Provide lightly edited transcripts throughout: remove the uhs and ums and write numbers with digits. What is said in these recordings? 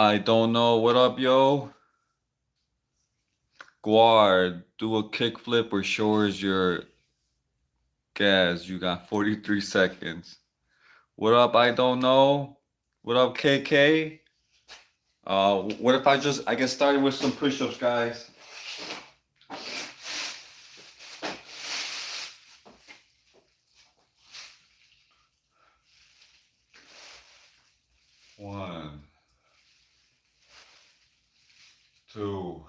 I don't know. What up, yo? Guard, do a kickflip or shores your gas. You got 43 seconds. What up? I don't know. What up, KK? What if I get started with some push-ups, guys? One, two,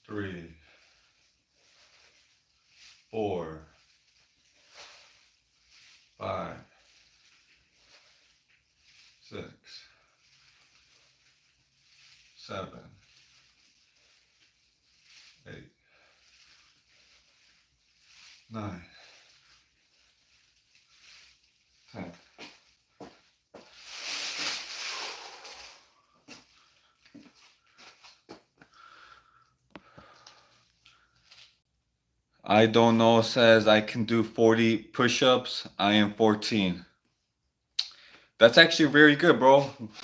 three, four, five, six, seven, eight, nine, 10. I don't know says I can do 40 push-ups. I am 14. That's actually very good, bro.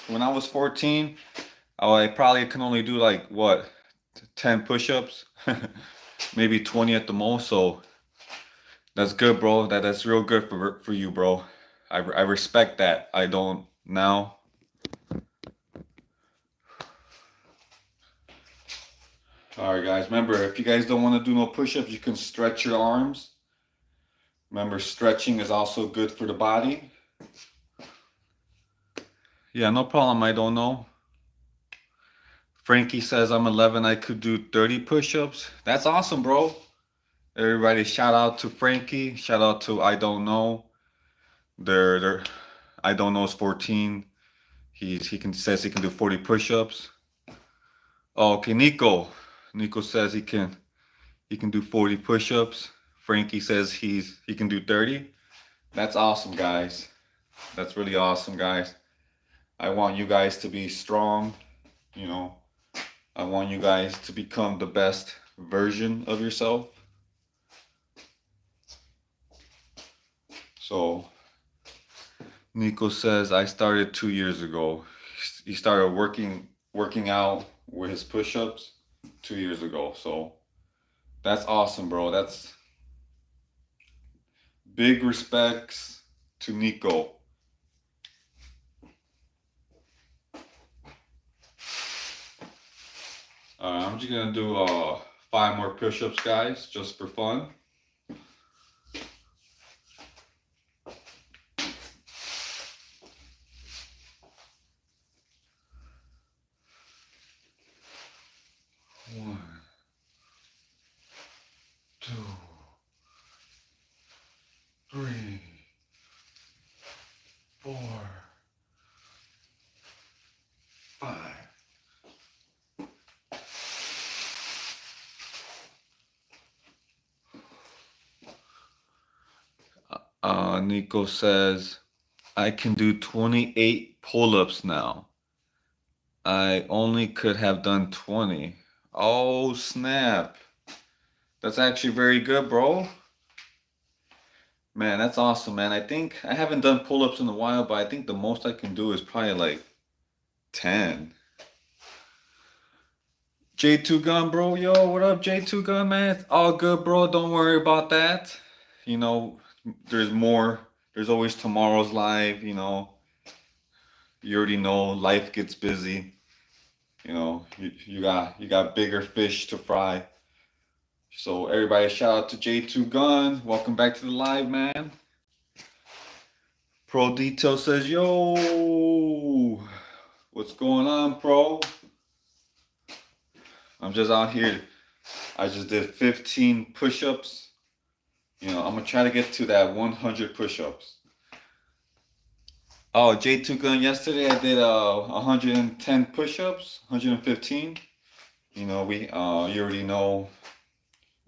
When I was 14, I probably can only do like what, 10 push-ups, maybe 20 at the most. So that's good, bro. That's real good for you, bro. I respect that. I don't now. All right, guys. Remember, if you guys don't want to do no push-ups, you can stretch your arms. Remember, stretching is also good for the body. Yeah, no problem. I don't know. Frankie says I'm 11. I could do 30 push-ups. That's awesome, bro. Everybody, shout out to Frankie. Shout out to I don't know. They're I don't know is 14. He says he can do 40 push-ups. Oh, okay, Nico. Nico says he can do 40 push-ups. Frankie says he can do 30. That's awesome, guys. That's really awesome, guys. I want you guys to be strong, you know. I want you guys to become the best version of yourself. So Nico says I started 2 years ago. He started working out with his push-ups 2 years ago. So that's awesome, bro. That's big respects to Nico. I'm just gonna do 5 more push-ups, guys, just for fun. One, two, three, four, five. Nico says I can do 28 pull-ups now. I only could have done 20. Oh, snap. That's actually very good, bro. Man, that's awesome, man. I think I haven't done pull-ups in a while, but I think the most I can do is probably like 10. J2 Gun, bro. Yo, what up, J2 Gun, man? It's all good, bro. Don't worry about that. You know, there's more. There's always tomorrow's live, you know. You already know life gets busy. You know, you got bigger fish to fry. So everybody, shout out to J2 Gun. Welcome back to the live, man. Pro Detail says, yo, what's going on, Pro? I'm just out here. I just did 15 push-ups. You know, I'm gonna try to get to that 100 push-ups. Oh, J2 Gun, yesterday I did 110 push-ups, 115. You know, you already know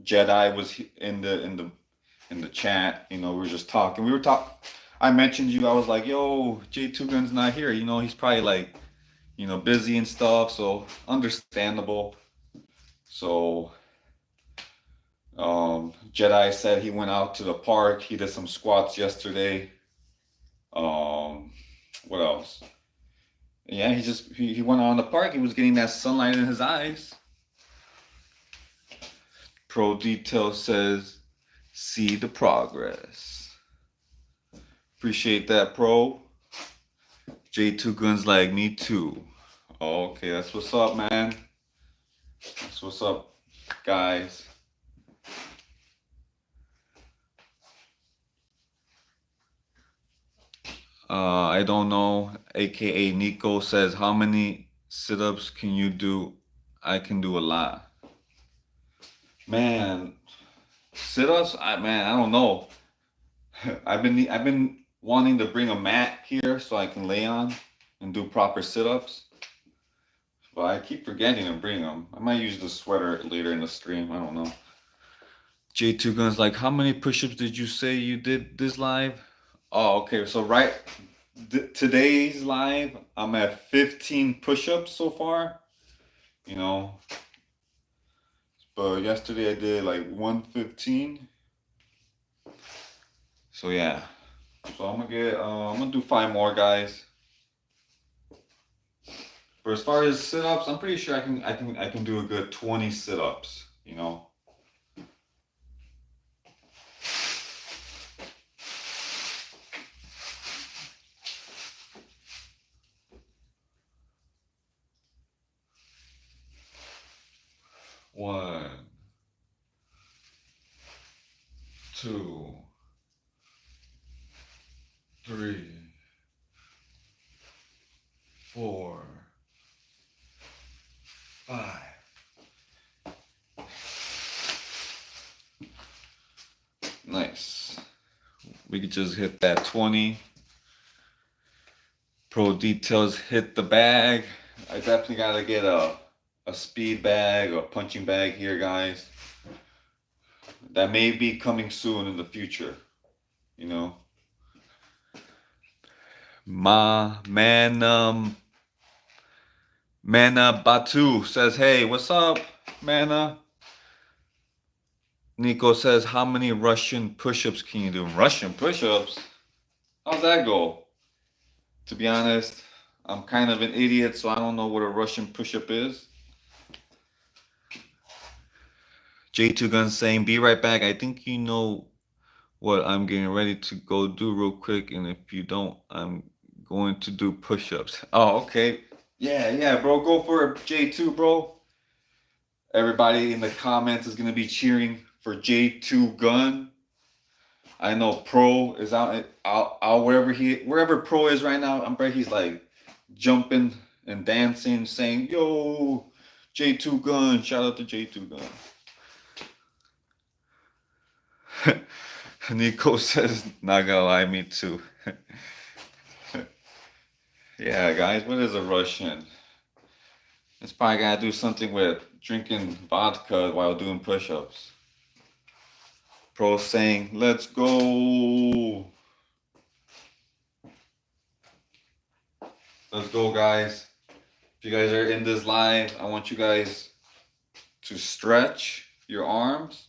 Jedi was in the chat. You know, we were just talking. I mentioned you. I was like, "Yo, J2 Gun's not here." You know, he's probably like, you know, busy and stuff. So understandable. So, Jedi said he went out to the park. He did some squats yesterday. What else? Yeah, he went out in the park. He was getting that sunlight in his eyes. Pro Detail says, see the progress. Appreciate that, Pro. J2 Guns like me too. Okay, that's what's up, man. That's what's up, guys. I don't know. AKA Nico says, how many sit-ups can you do? I can do a lot. Man, sit-ups? I don't know. I've been wanting to bring a mat here so I can lay on and do proper sit-ups. But I keep forgetting to bring them. I might use the sweater later in the stream. I don't know. J2 Guns like, how many push-ups did you say you did this live? Oh, okay. So today's live, I'm at 15 push-ups so far. You know, but yesterday I did like 115. So yeah. So I'm gonna do 5 more, guys. But as far as sit-ups, I'm pretty sure I can do a good 20 sit-ups. You know. One, two, three, 4, 5. Nice. We could just hit that 20. Pro Details hit the bag. I definitely gotta get a speed bag or punching bag here, guys. That may be coming soon in the future. You know. Mana Batu says, hey, what's up, Mana? Nico says, how many Russian push-ups can you do? Russian push-ups? How's that go? To be honest, I'm kind of an idiot, so I don't know what a Russian push-up is. J2 Guns saying, be right back. I think you know what I'm getting ready to go do real quick, and if you don't, I'm going to do push-ups. Oh, okay. Yeah, bro. Go for it, J2, bro. Everybody in the comments is gonna be cheering for J2 Gun. I know Pro is out wherever Pro is right now. I'm bet he's like jumping and dancing, saying, "Yo, J2 Gun! Shout out to J2 Gun." Nico says, "Not gonna lie, me too." Yeah, guys, what is a Russian? It's probably gotta do something with drinking vodka while doing push-ups. Pro saying, let's go. Let's go, guys. If you guys are in this live, I want you guys to stretch your arms,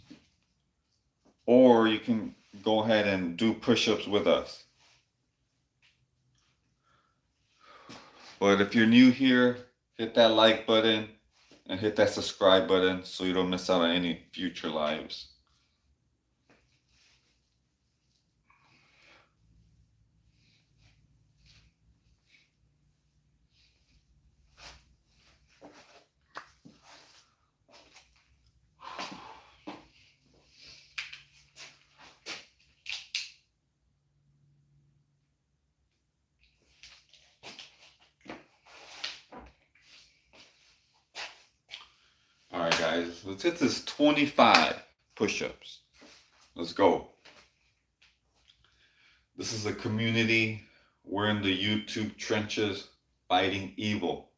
or you can go ahead and do push-ups with us. But if you're new here, hit that like button and hit that subscribe button so you don't miss out on any future lives. All right, guys, let's hit this 25 push-ups. Let's go. This is a community. We're in the YouTube trenches fighting evil.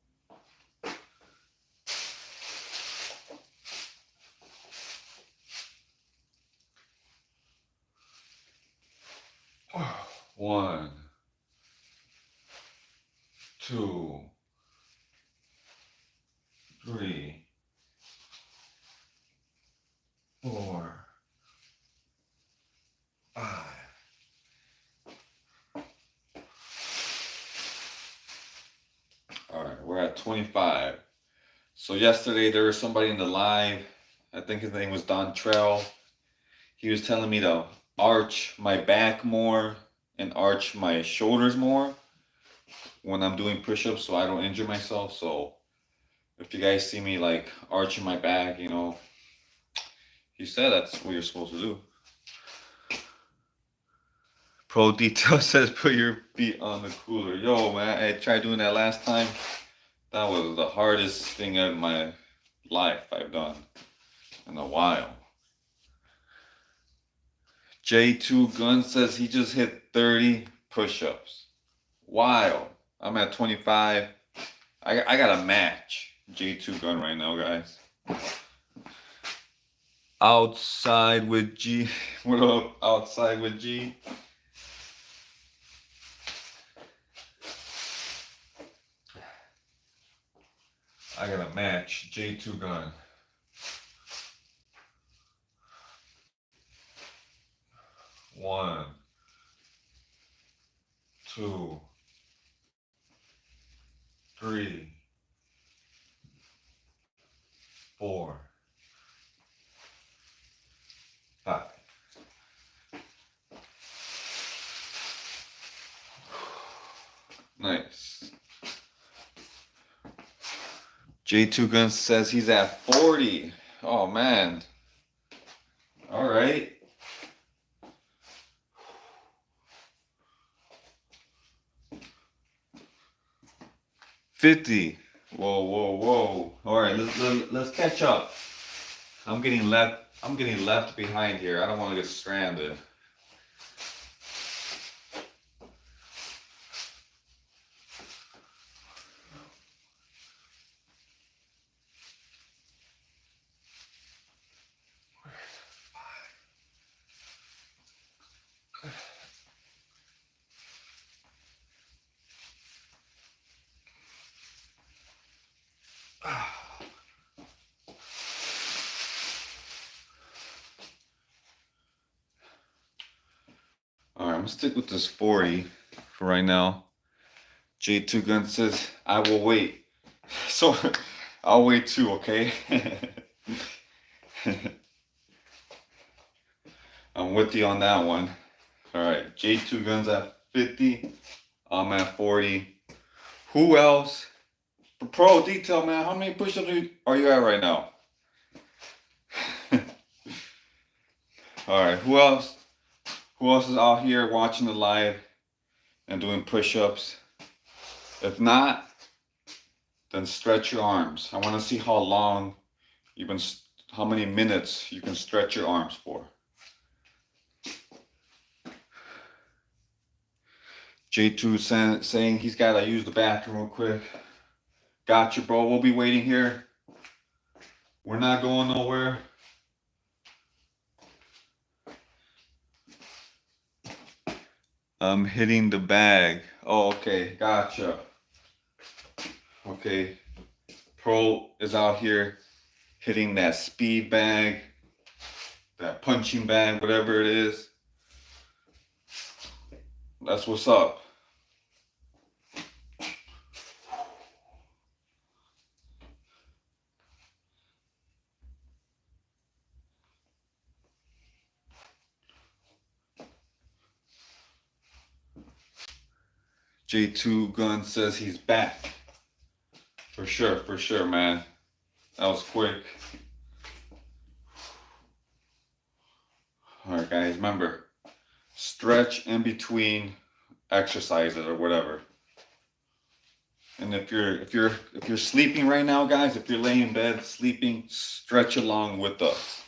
One, two, 3, 4, 5. at 25. So yesterday there was somebody in the live. I think his name was Don Trell. He was telling me to arch my back more and arch my shoulders more when I'm doing push-ups so I don't injure myself. So if you guys see me like arching my back, you know, he said that's what you're supposed to do. Pro Detail says put your feet on the cooler. Yo, man, I tried doing that last time. That was the hardest thing in my life I've done in a while. J2 Gun says he just hit 30 push-ups. Wow. I'm at 25. I got a match J2 Gun right now, guys. Outside with G. What up, Outside with G? I got a match J2 Gun. One, two, three, four, five. Nice. J2 Gun says he's at 40. Oh man. All right. $50. Whoa, whoa, whoa. All right, let's catch up. I'm getting left behind here. I don't want to get stranded. All right, I'm gonna stick with this 40 for right now. J2 Gun says I will wait. So I'll wait too, okay? I'm with you on that one. All right, J2 Guns at 50. I'm at 40. Who else? Pro Detail, man, how many push-ups are you at right now? All right, who else? Who else is out here watching the live and doing push-ups? If not, then stretch your arms. I want to see how long how many minutes you can stretch your arms for. J2 saying he's got to use the bathroom real quick. Gotcha, bro. We'll be waiting here. We're not going nowhere. I'm hitting the bag. Oh, okay. Gotcha. Okay. Pro is out here hitting that speed bag, that punching bag, whatever it is. That's what's up. J2 Gun says he's back. For sure, man. That was quick. Alright guys, remember, stretch in between exercises or whatever. And if you're sleeping right now, guys, if you're laying in bed sleeping, stretch along with us.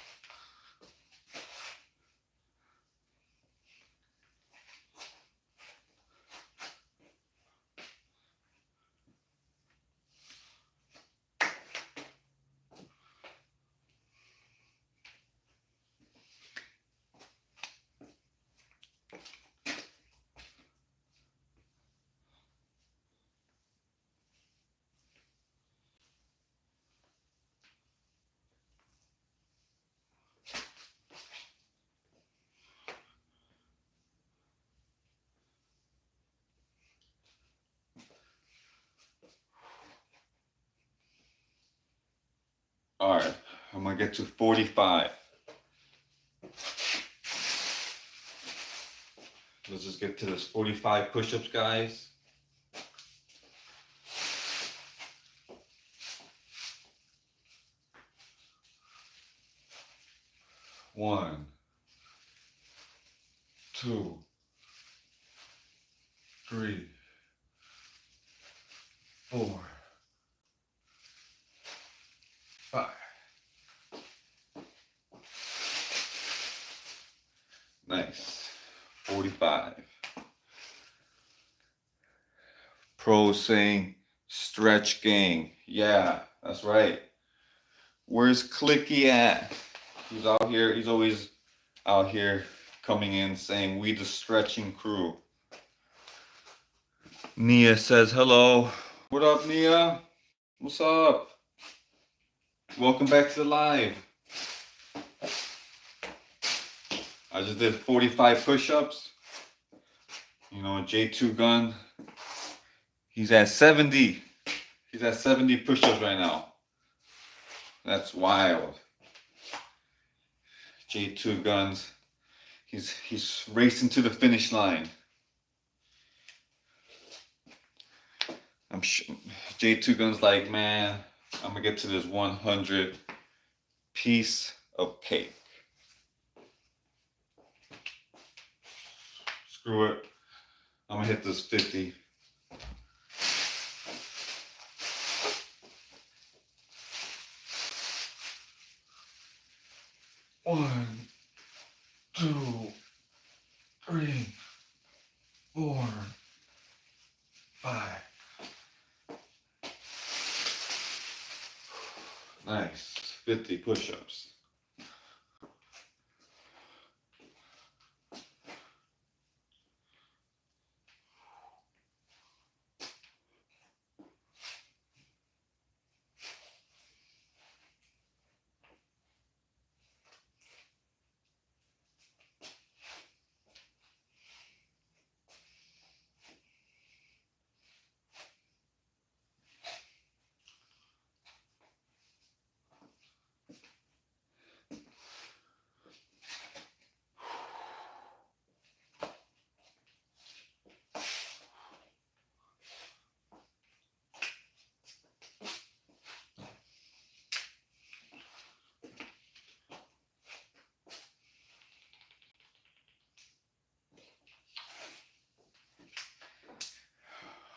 All right, I'm gonna get to 45. Let's just get to this 45 push-ups, guys. One, two, three, four, five. Nice. 45. Pro saying stretch gang. Yeah, that's right. Where's Clicky at? He's out here. He's always out here coming in saying we the stretching crew. Nia says hello. What up, Nia? What's up? Welcome back to the live. I just did 45 push-ups. You know, J2 Gun. He's at 70. He's at 70 push-ups right now. That's wild. J2 Guns. He's racing to the finish line. I'm sure J2 Guns like, man, I'm gonna get to this 100 piece of cake. Screw it. I'm gonna hit this 50. One, two, three, four, five. Nice. 50 push-ups.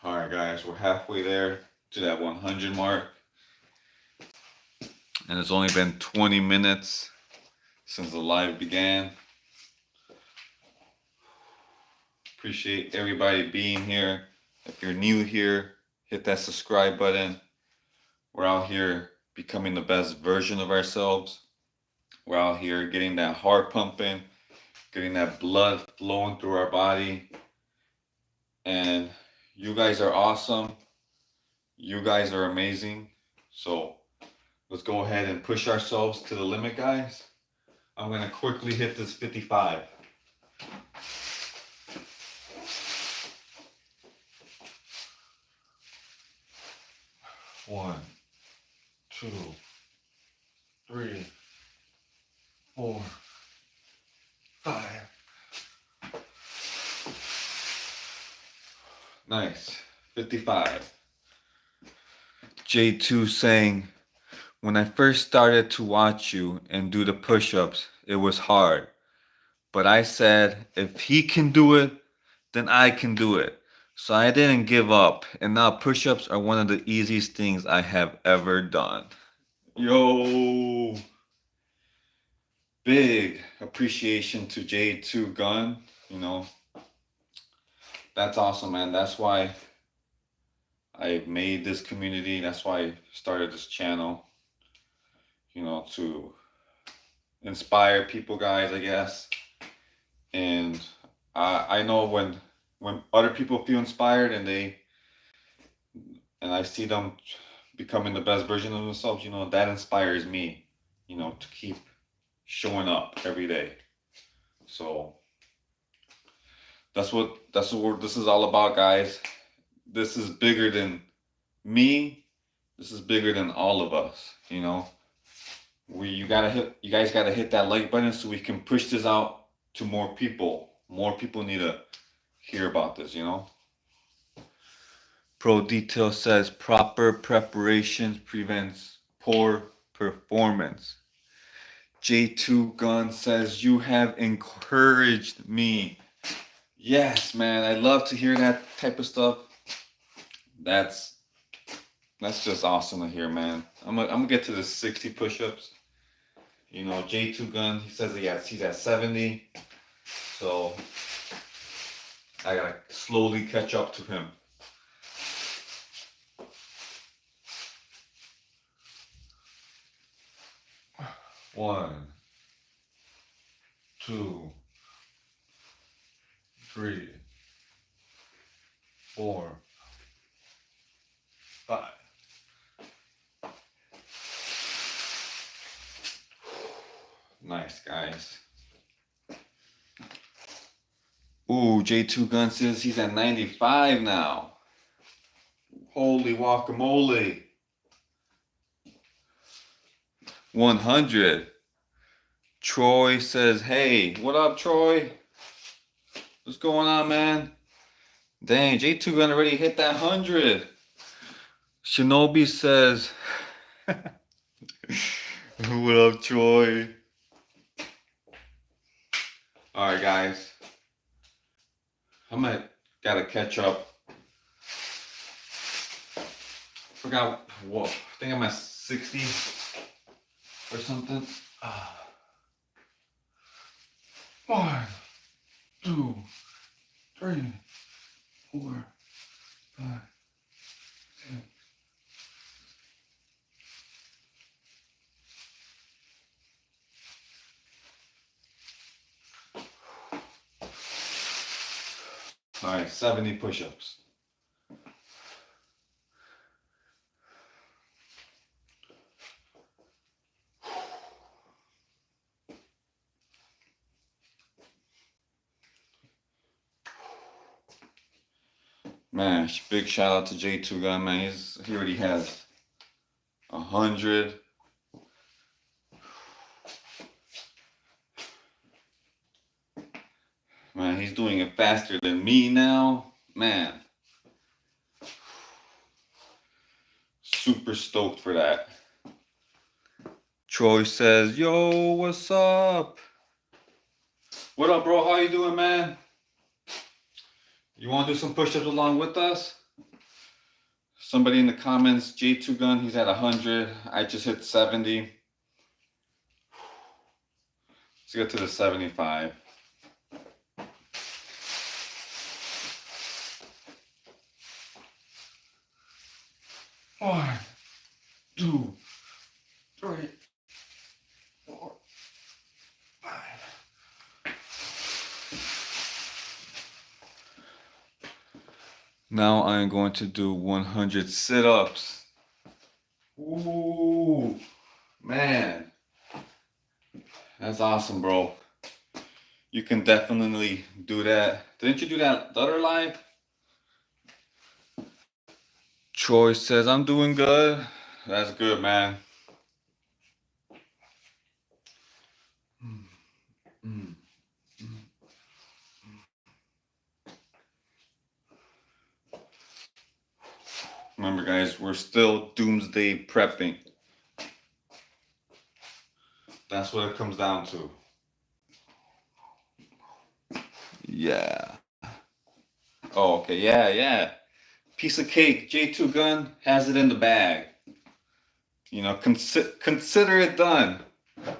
All right, guys, we're halfway there to that 100 mark. And it's only been 20 minutes since the live began. Appreciate everybody being here. If you're new here, hit that subscribe button. We're out here becoming the best version of ourselves. We're out here getting that heart pumping, getting that blood flowing through our body. And you guys are awesome. You guys are amazing. So let's go ahead and push ourselves to the limit, guys. I'm going to quickly hit this 55. One, two, three, four, five. Nice. 55. J2 saying, when I first started to watch you and do the push-ups, it was hard. But I said, if he can do it, then I can do it. So I didn't give up. And now push-ups are one of the easiest things I have ever done. Yo! Big appreciation to J2 Gun. You know, that's awesome, man. That's why I made this community. That's why I started this channel. You know, to inspire people, guys, I guess. And I know when other people feel inspired and I see them becoming the best version of themselves, you know, that inspires me, you know, to keep showing up every day. So that's what this is all about, guys. This is bigger than me. This is bigger than all of us, you know. You guys gotta hit that like button so we can push this out to more people. More people need to hear about this, you know? Pro Detail says proper preparation prevents poor performance. J2 Gun says you have encouraged me. Yes, man, I love to hear that type of stuff. That's just awesome to hear, man. I'm gonna get to the 60 push-ups. You know, J2 Gun, he says he's at 70. So I gotta slowly catch up to him. One, two, three, 4, 5. Nice, guys. Ooh, J2 Gun says he's at 95 now. Holy guacamole. 100. Troy says, hey, what up, Troy? What's going on, man? Dang, J2 Gun already hit that 100. Shinobi says, what up, Troy? Alright, guys. Gotta catch up. Forgot what. I think I'm at 60 or something. 1, 2, 3, 4, 5, 6. All right, 70 push-ups. Man, big shout out to J2 Gun, man. He already has 100. Man, he's doing it faster than me now. Man. Super stoked for that. Troy says, yo, what's up? What up, bro? How you doing, man? You want to do some push-ups along with us? Somebody in the comments, J2 Gun, he's at 100. I just hit 70. Let's get to the 75. One, 2, 3, 4, 5. Now I'm going to do 100 sit-ups. Ooh, man. That's awesome, bro. You can definitely do that. Didn't you do that the other live? Troy says, I'm doing good. That's good, man. Remember, guys, we're still Doomsday prepping. That's what it comes down to. Yeah. Oh, okay. Yeah. Piece of cake. J2 Gun has it in the bag. You know, consider it done.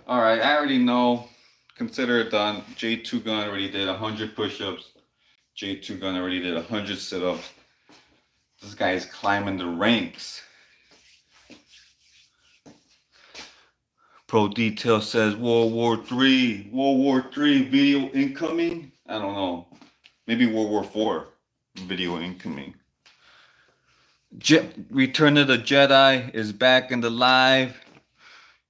All right, I already know. Consider it done. J2 Gun already did 100 push-ups. J2 Gun already did 100 sit-ups. This guy is climbing the ranks. Pro Detail says World War III video incoming. I don't know. Maybe World War IV video incoming. Return of the Jedi is back in the live.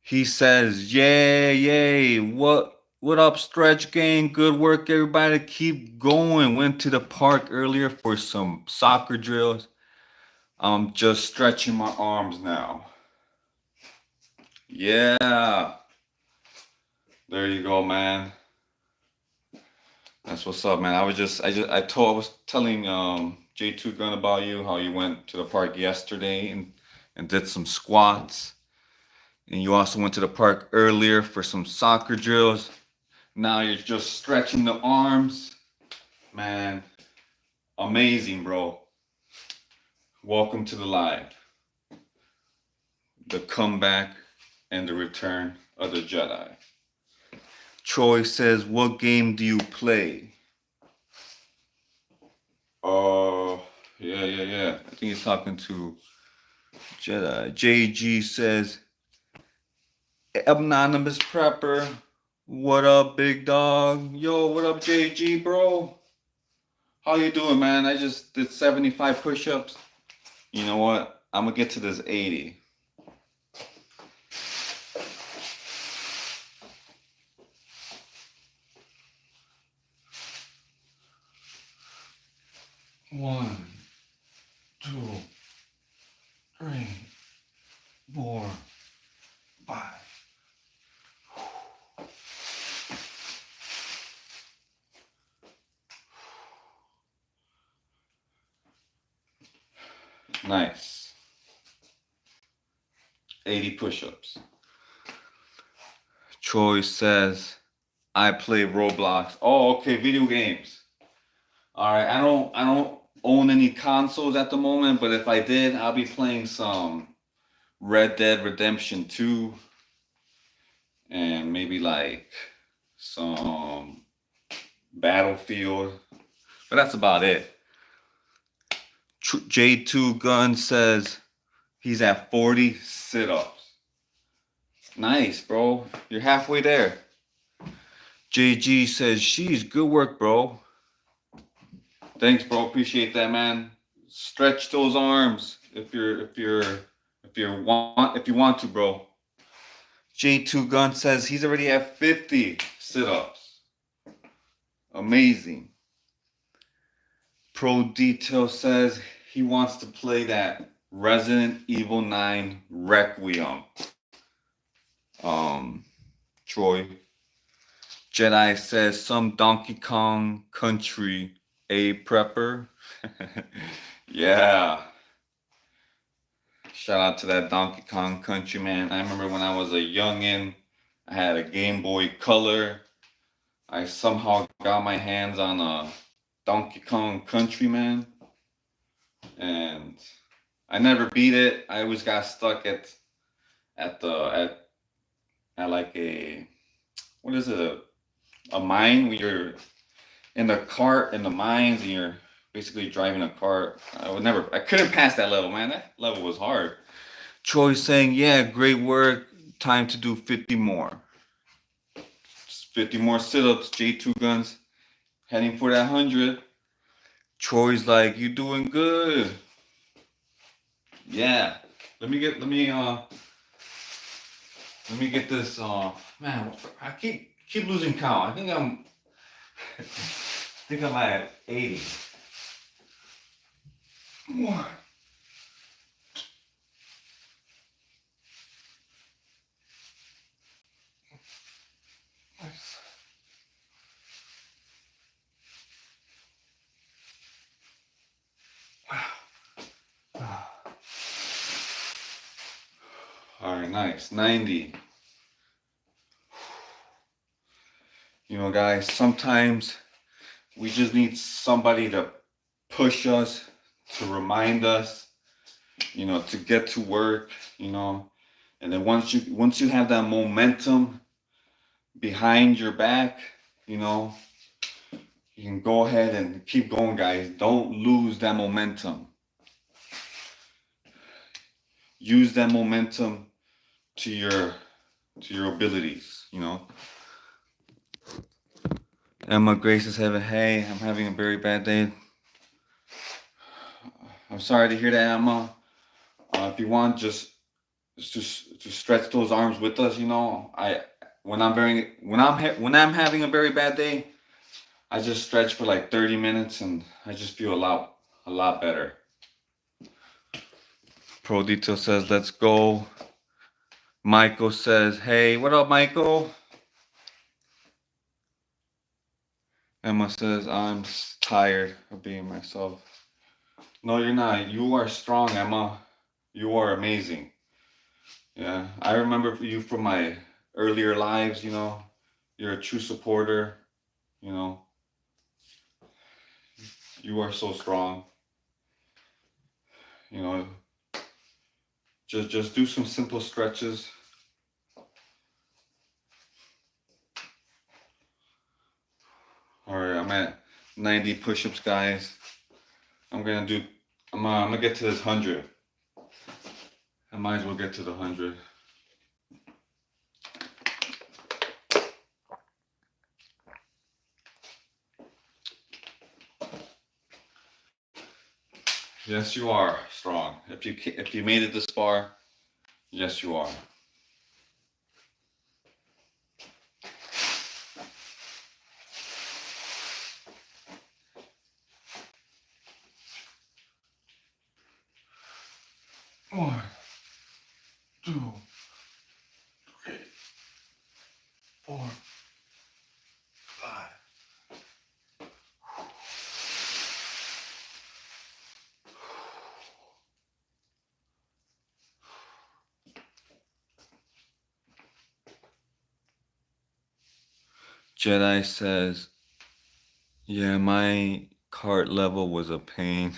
He says, yay. What up, Stretch Gang? Good work, everybody. Keep going. Went to the park earlier for some soccer drills. I'm just stretching my arms now. Yeah. There you go, man. That's what's up, man. I was telling J2 Gun about you, how you went to the park yesterday and did some squats. And you also went to the park earlier for some soccer drills. Now you're just stretching the arms. Man, amazing, bro. Welcome to the live. The comeback and the return of the Jedi. Troy says, what game do you play? Oh, yeah. I think he's talking to Jedi. JG says, Anonymous Prepper, what up, big dog? Yo, what up, JG, bro? How you doing, man? I just did 75 push-ups. You know what? I'm gonna get to this 80. One, 2, 3, 4, 5. Nice. 80 push-ups. Troy says, I play Roblox. Oh, okay, video games. All right, I don't own any consoles at the moment, but if I did, I'll be playing some Red Dead Redemption 2 and maybe like some Battlefield. But that's about it. J2 Gun says he's at 40 sit-ups. Nice, bro. You're halfway there. JG says, she's good work, bro. Thanks, bro. Appreciate that, man. Stretch those arms if you want to, bro. J2 Gun says he's already at 50 sit-ups. Amazing. Pro Detail says he wants to play that Resident Evil 9 Requiem. Troy. Jedi says some Donkey Kong Country a prepper. Yeah. Shout out to that Donkey Kong Country, man. I remember when I was a youngin', I had a Game Boy Color. I somehow got my hands on a Donkey Kong Country, man. And I never beat it. I always got stuck at like a, what is it, a mine when you're in the cart in the mines and you're basically driving a cart. I couldn't pass that level, man. That level was hard. Troy saying, yeah, great work. Time to do 50 more. Just 50 more sit-ups, J2 Guns. Heading for that 100. Troy's like, you doing good. Yeah. Let me get this man, I keep losing count. I think I'm at 80. One. All right, nice. 90. You know, guys, sometimes we just need somebody to push us, to remind us, you know, to get to work, you know. And then once you have that momentum behind your back, you know, you can go ahead and keep going, guys. Don't lose that momentum. Use that momentum to your abilities, you know. Emma Grace is having, hey, I'm having a very bad day. I'm sorry to hear that, Emma. If you want, just to stretch those arms with us, you know. When I'm having a very bad day, I just stretch for like 30 minutes and I just feel a lot better. Pro Detail says, let's go. Michael says, hey, what up, Michael? Emma says, I'm tired of being myself. No, you're not. You are strong, Emma. You are amazing. Yeah, I remember you from my earlier lives, you know. You're a true supporter, you know. You are so strong. You know, just do some simple stretches. All right, I'm at 90 push-ups, guys. I'm gonna do. I'm gonna get to this 100. I might as well get to the 100. Yes, you are strong. If you made it this far, yes, you are. One, two, three, four, five. Jedi says, yeah, my cart level was a pain.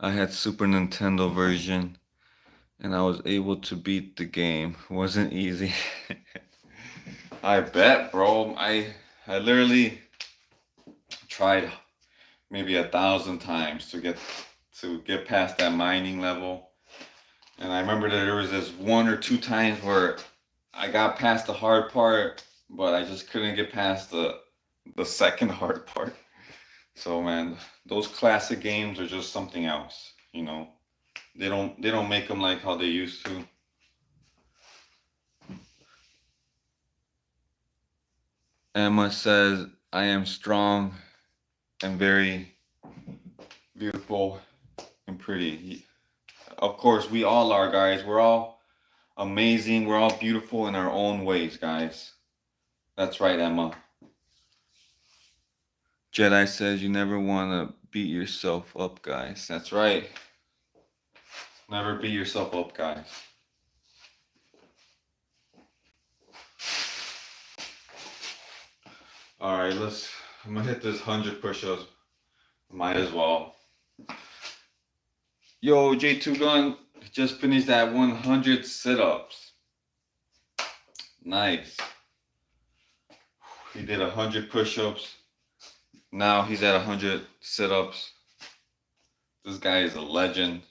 I had Super Nintendo version and I was able to beat the game. It wasn't easy. I bet, bro. I literally tried maybe 1,000 times to get past that mining level. And I remember that there was this 1 or 2 times where I got past the hard part, but I just couldn't get past the second hard part. So man, those classic games are just something else, you know. They don't make them like how they used to. Emma says, "I am strong and very beautiful and pretty." Of course, we all are, guys. We're all amazing. We're all beautiful in our own ways, guys. That's right, Emma. Jedi says you never want to beat yourself up, guys. That's right. Never beat yourself up, guys. All right, I'm gonna hit this 100 push-ups. Might as well. Yo, J2 Gun just finished that 100 sit-ups. Nice. He did 100 push-ups. Now he's at 100 sit-ups. This guy is a legend,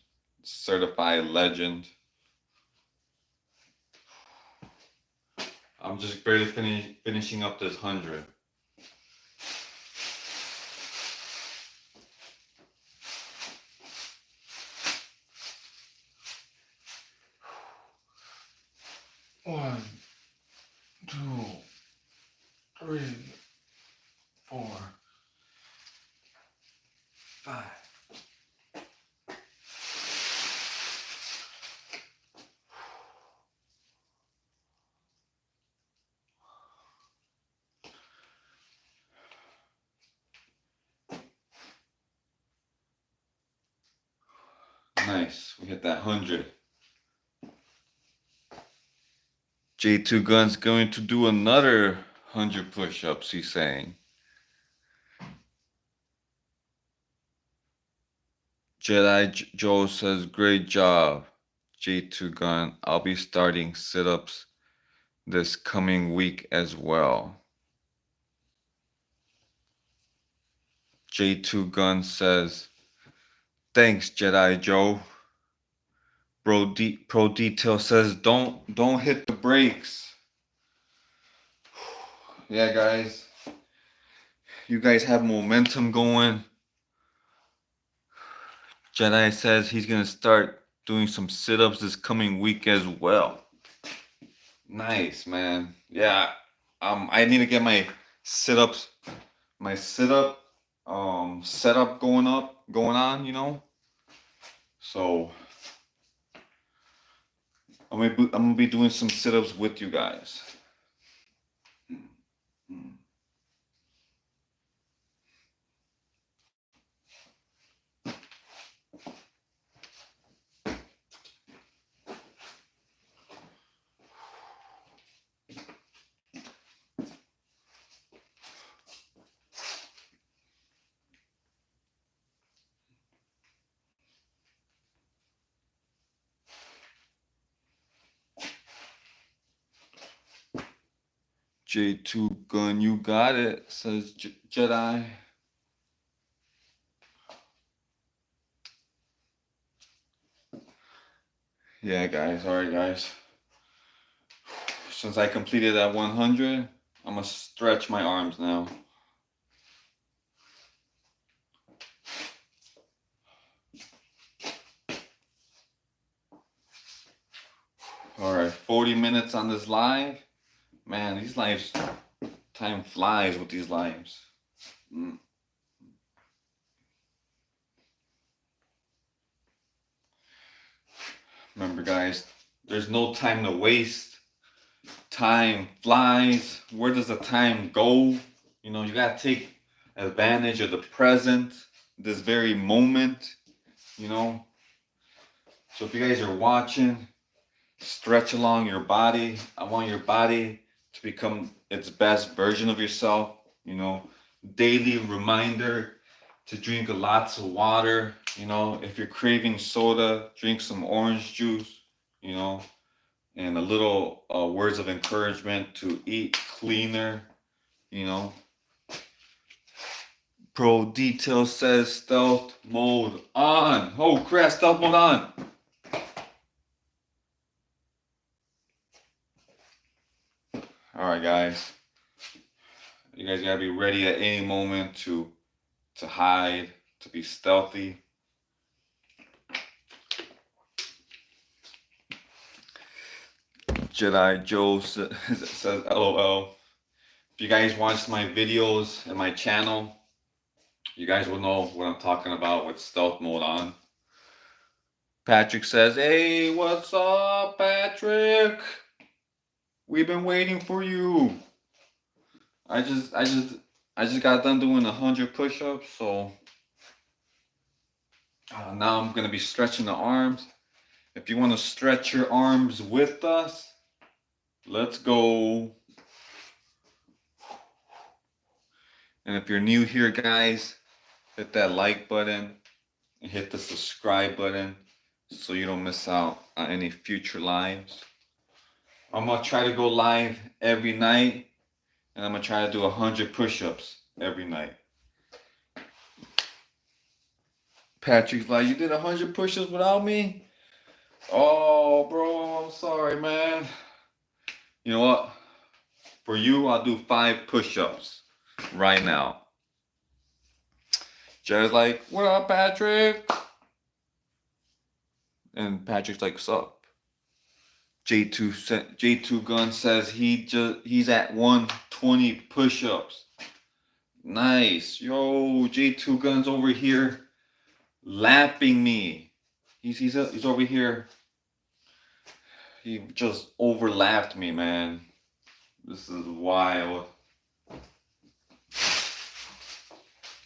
certified legend. I'm just barely finishing up this 100. One, two, three, four, five. Nice. We hit that 100. J2 Gun's going to do another 100 push-ups, he's saying. Joe says, great job, J2 Gun. I'll be starting sit-ups this coming week as well. J2 Gun says, thanks, Jedi Joe. Pro Detail says, don't hit the brakes. Yeah, guys. You guys have momentum going. Jedi says he's gonna start doing some sit-ups this coming week as well. Nice, man. Yeah. I need to get my sit-ups, my sit-up setup going on, you know. So I'm gonna be doing some sit-ups with you guys. J2 gun, you got it, says Jedi. Yeah, guys. All right, guys. Since I completed that 100, I'm gonna stretch my arms now. All right, 40 minutes on this live. Man, these lives, time flies with these lives. Remember, guys, there's no time to waste. Time flies. Where does the time go? You know, you gotta take advantage of the present, this very moment, you know. So if you guys are watching, stretch along your body. I want your body to become its best version of yourself, you know. Daily reminder to drink lots of water, you know. If you're craving soda, drink some orange juice, you know, and a little words of encouragement to eat cleaner, you know. Pro Detail says stealth mode on. Oh crap, stealth mode on. Alright guys. You guys gotta be ready at any moment to hide, to be stealthy. Jedi Joe says LOL. If you guys watch my videos and my channel, you guys will know what I'm talking about with stealth mode on. Patrick says, hey, what's up, Patrick? We've been waiting for you. I just got done doing 100 push-ups, so now I'm gonna be stretching the arms. If you want to stretch your arms with us, let's go. And if you're new here, guys, hit that like button and hit the subscribe button so you don't miss out on any future lives. I'm gonna try to go live every night, and I'm gonna try to do 100 push-ups every night. Patrick's like, you did 100 push-ups without me? Oh, bro, I'm sorry, man. You know what? For you, I'll do 5 push-ups right now. Jared's like, what up, Patrick? And Patrick's like, sup? J2 Gun says he's at 120 push-ups. Nice. Yo, J2 Gun's over here lapping me. He's over here. He just overlapped me, man. This is wild.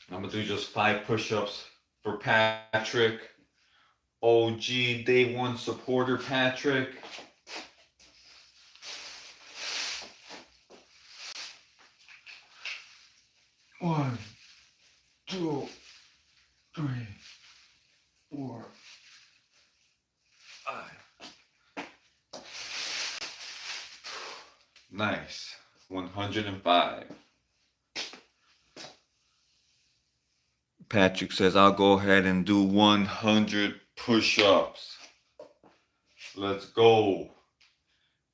I'm gonna do just 5 push-ups for Patrick. OG Day 1 supporter Patrick. One, 2, 3, 4, 5. Nice. 105. Patrick says, I'll go ahead and do 100 push-ups. Let's go.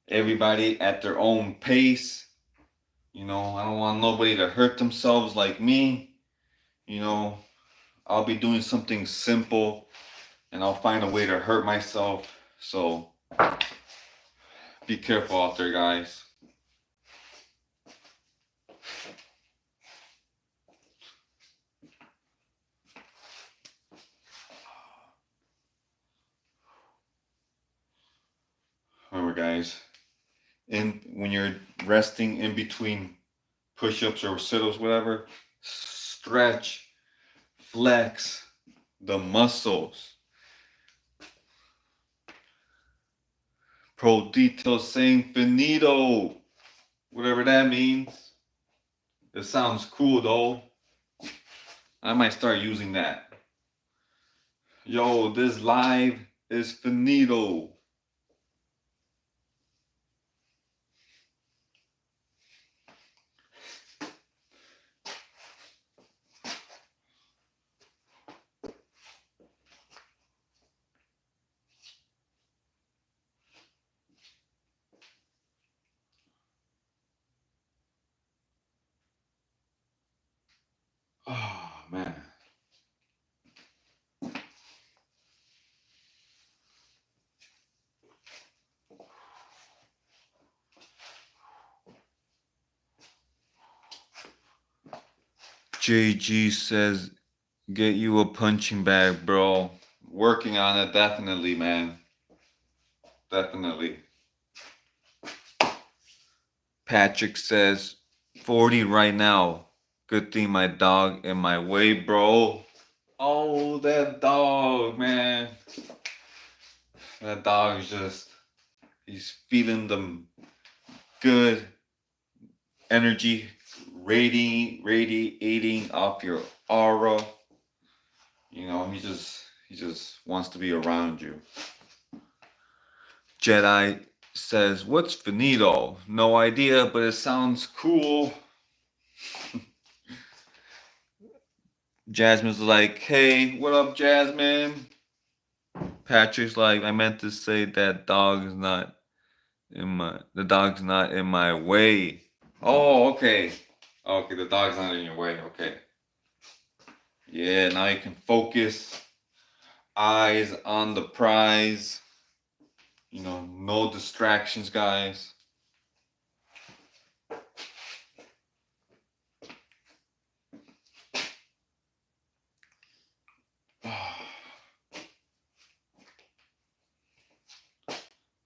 Everybody at their own pace. You know, I don't want nobody to hurt themselves like me. You know, I'll be doing something simple and I'll find a way to hurt myself. So be careful out there, guys. guys. And when you're resting in between push-ups or sit-ups, whatever, stretch, flex the muscles. Pro detail saying finito, whatever that means. It sounds cool though. I might start using that. Yo, this live is finito. Oh man. JG says, get you a punching bag, bro. Working on it, definitely, man. Definitely. Patrick says, 40 right now. Good thing my dog in my way, bro. Oh, that dog, man. That dog is just, he's feeling them good energy radiating off your aura. You know, he just wants to be around you. Jedi says, what's finito? No idea, but it sounds cool. Jasmine's like, hey, what up, Jasmine? Patrick's like, I meant to say that the dog's not in my way. Oh, okay. Okay, the dog's not in your way. Okay. Yeah, now you can focus. Eyes on the prize. You know, no distractions, guys.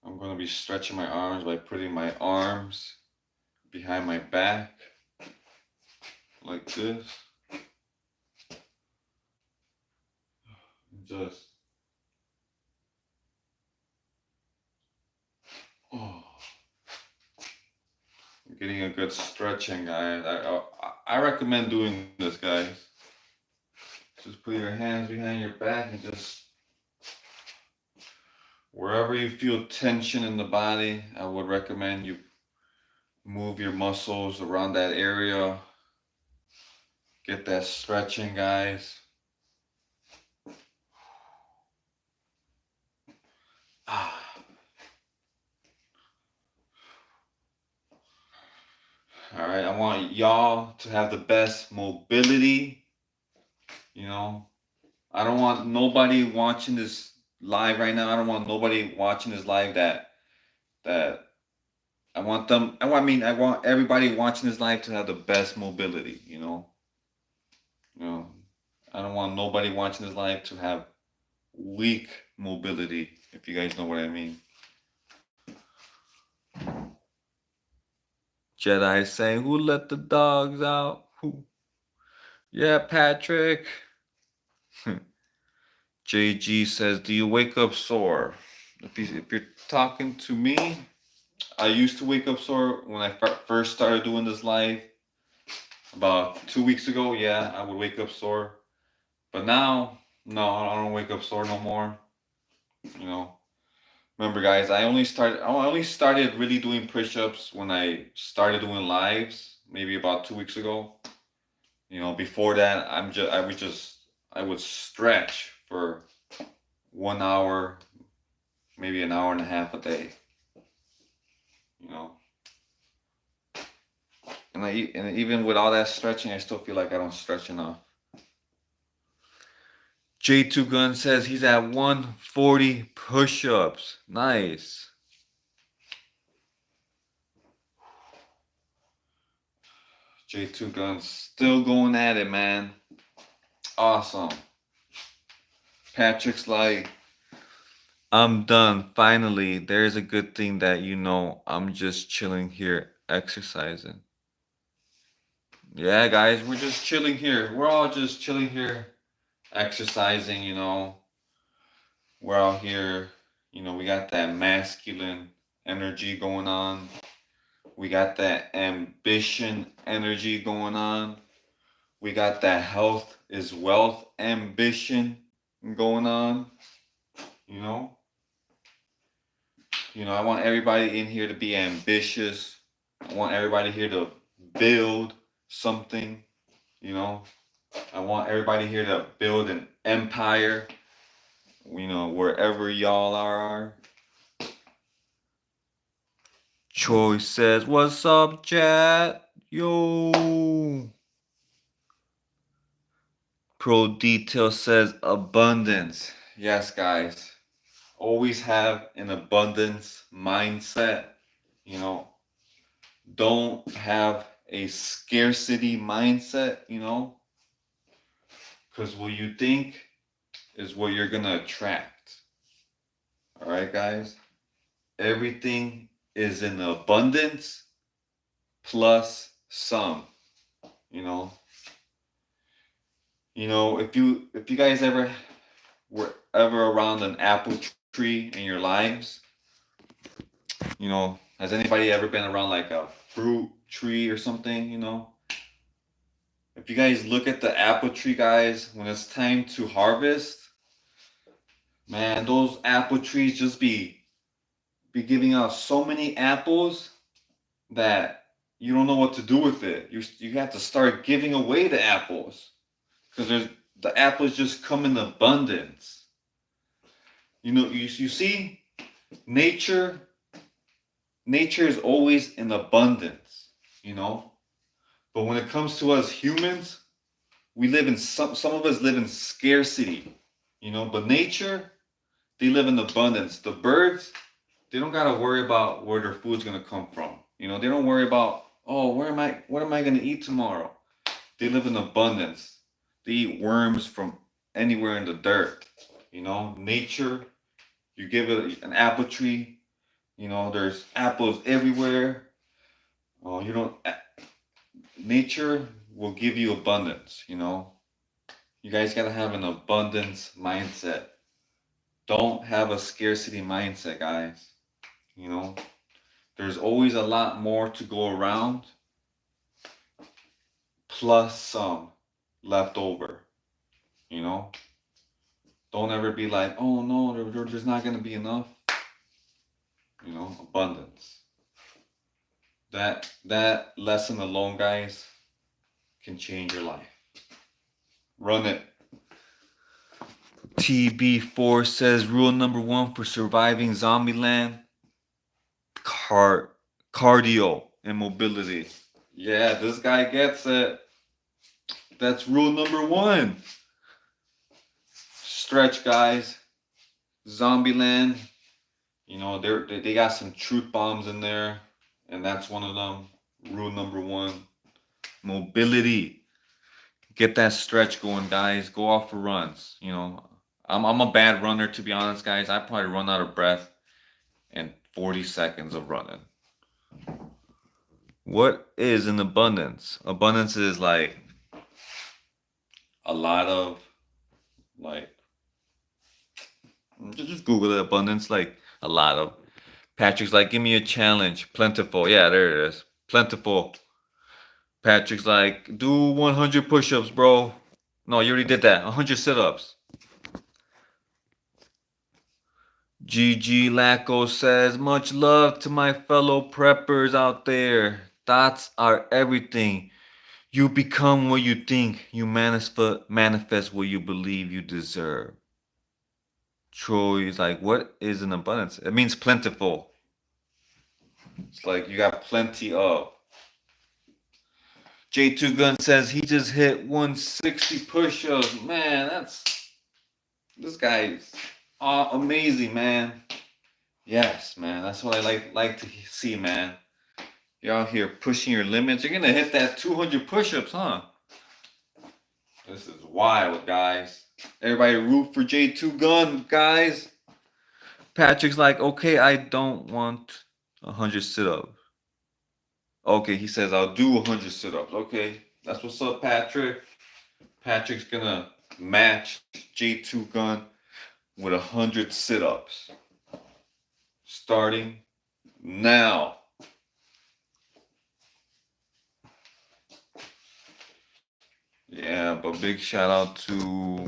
I'm going to be stretching my arms by putting my arms behind my back like this. Just getting a good stretching, guys. I recommend doing this, guys. Just put your hands behind your back and just wherever you feel tension in the body, I would recommend you move your muscles around that area. Get that stretching, guys. All right, I want y'all to have the best mobility. You know, I don't want nobody watching this live right now. I don't want nobody watching this live that I want them. I want everybody watching this live to have the best mobility. You know, I don't want nobody watching this live to have weak mobility. If you guys know what I mean. Jedi saying, "Who let the dogs out?" Who? Yeah, Patrick. JG says, "Do you wake up sore?" If you're talking to me, I used to wake up sore when I first started doing this live about 2 weeks ago. Yeah, I would wake up sore, but now, no, I don't wake up sore no more. You know, remember, guys, I only started really doing push-ups when I started doing lives, maybe about 2 weeks ago. You know, before that, I would stretch for 1 hour, maybe an hour and a half a day. You know, and even with all that stretching, I still feel like I don't stretch enough. J2 Gun says he's at 140 push-ups. Nice. J2 Gun still going at it, man. Awesome. Patrick's like, I'm done. Finally, there's a good thing that I'm just chilling here, exercising. Yeah, guys, we're just chilling here. We're all just chilling here, exercising. We're out here, we got that masculine energy going on. We got that ambition energy going on. We got that health is wealth ambition going on. You know, I want everybody in here to be ambitious. I want everybody here to build something. You know, I want everybody here to build an empire. Wherever y'all are. Troy says, "What's up, chat? Yo." Pro Detail says, "Abundance." Yes, guys. Always have an abundance mindset. You know, don't have a scarcity mindset, because what you think is what you're going to attract. All right, guys? Everything is in abundance plus some, you know. If you guys ever were ever around an apple tree in your lives, has anybody ever been around like a fruit tree or something, If you guys look at the apple tree, guys, when it's time to harvest, man, those apple trees just be giving out so many apples that you don't know what to do with it. You have to start giving away the apples because the apples just come in abundance. You see, nature nature is always in abundance, you know. But when it comes to us humans, we live in some of us live in scarcity, But nature, they live in abundance. The birds, they don't gotta worry about where their food's gonna come from. They don't worry about, oh, what am I gonna eat tomorrow? They live in abundance. They eat worms from anywhere in the dirt. Nature, you give it an apple tree, there's apples everywhere. Oh, nature will give you abundance. You guys gotta have an abundance mindset. Don't have a scarcity mindset, guys. You know, there's always a lot more to go around, plus some left over. You know, don't ever be like, oh no, there's not gonna be enough. Abundance. That lesson alone, guys, can change your life. Run it. TB4 says rule number one for surviving Zombieland: cardio and mobility. Yeah, this guy gets it. That's rule number one. Stretch, guys. Zombieland. They got some truth bombs in there, and that's one of them. Rule number one. Mobility. Get that stretch going, guys. Go off for runs. I'm a bad runner, to be honest, guys. I probably run out of breath in 40 seconds of running. What is an abundance? Abundance is like a lot of, like, just Google it. Abundance, like a lot of. Patrick's like, give me a challenge. Plentiful. Yeah, there it is. Plentiful. Patrick's like, do 100 push-ups, bro. No, you already did that. 100 sit-ups. GG Lacko says, much love to my fellow preppers out there. Thoughts are everything. You become what you think. You manifest what you believe you deserve. Troy is like, what is an abundance? It means plentiful. It's like you got plenty of. J2 Gun says he just hit 160 push-ups. Man, this guy's amazing, man. Yes, man. That's what I like to see, man. You're out here pushing your limits. You're gonna hit that 200 push-ups, huh? This is wild, guys. Everybody root for J2 Gun, guys. Patrick's like, okay, I don't want 100 sit-ups. Okay, he says I'll do 100 sit-ups. Okay, that's what's up, Patrick. Patrick's gonna match J2 Gun with 100 sit-ups. Starting now. Yeah, but big shout out to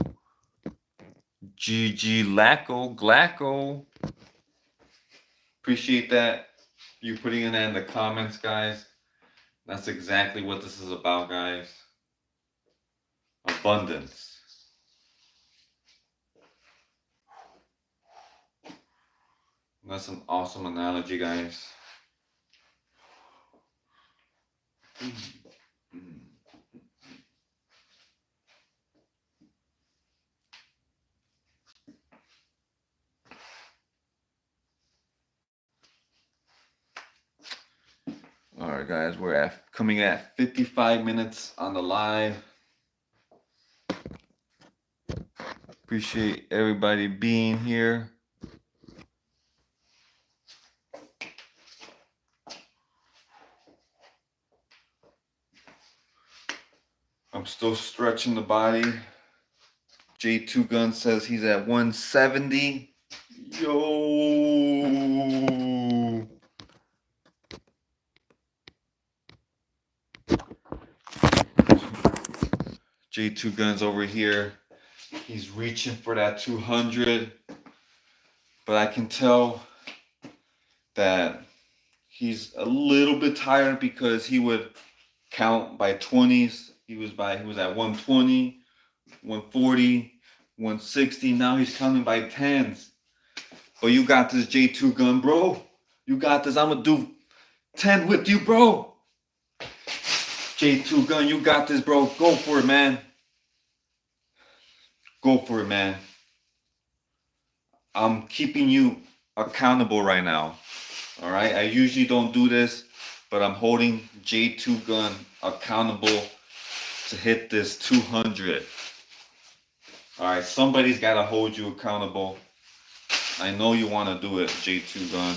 GG Glacko. Appreciate that. You putting in that in the comments, guys. That's exactly what this is about, guys. Abundance. That's an awesome analogy, guys. All right, guys, we're coming at 55 minutes on the live. Appreciate everybody being here. I'm still stretching the body. J2 Gun says he's at 170. Yo. J2 Gun's over here. He's reaching for that 200. But I can tell that he's a little bit tired because he would count by 20s. He was at 120, 140, 160. Now he's counting by 10s. But you got this, J2 Gun, bro. You got this. I'm gonna do 10 with you, bro. J2 Gun, you got this, bro. Go for it, man. Go for it, man. I'm keeping you accountable right now. All right. I usually don't do this, but I'm holding J2 Gun accountable to hit this 200. All right. Somebody's got to hold you accountable. I know you want to do it, J2 Gun.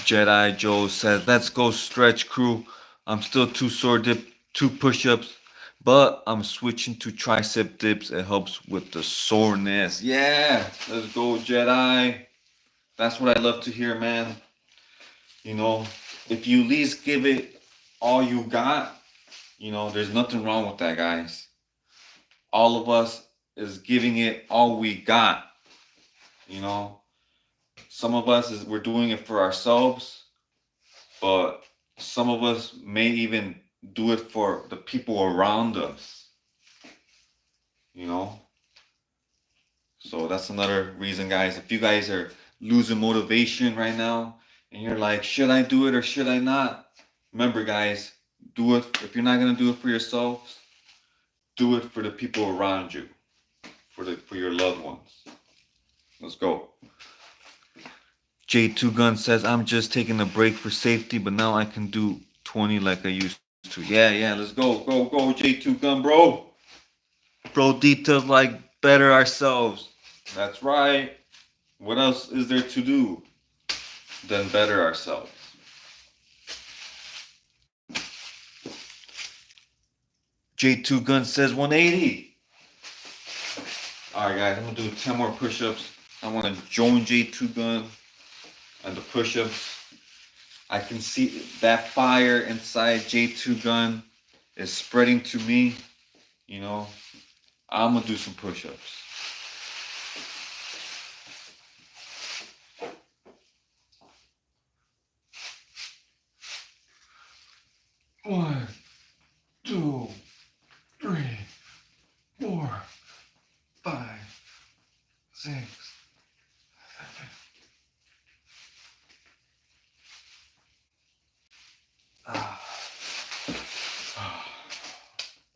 Jedi Joe says, let's go stretch crew. I'm still too sore dip, 2 push-ups, but I'm switching to tricep dips. It helps with the soreness. Yeah, let's go, Jedi. That's what I love to hear, man. You know, if you at least give it all you got, you know, there's nothing wrong with that, guys. All of us is giving it all we got. You know, some of us we're doing it for ourselves, but some of us may even do it for the people around us. You know, so that's another reason, guys. If you guys are losing motivation right now and you're like, should I do it or should I not? Remember, guys, do it. If you're not gonna do it for yourself, do it for the people around you, for your loved ones. Let's go. J2 Gun says, I'm just taking a break for safety, but now I can do 20 like I used to. Yeah, let's go, J2 Gun, bro. Bro, details like better ourselves. That's right. What else is there to do than better ourselves? J2 Gun says 180. All right, guys, I'm gonna do 10 more push-ups. I want to join J2 Gun and the push-ups. I can see that fire inside J2 Gun is spreading to me. You know, I'm gonna do some push-ups. One, 2, 3, 4, 5, 6, 7.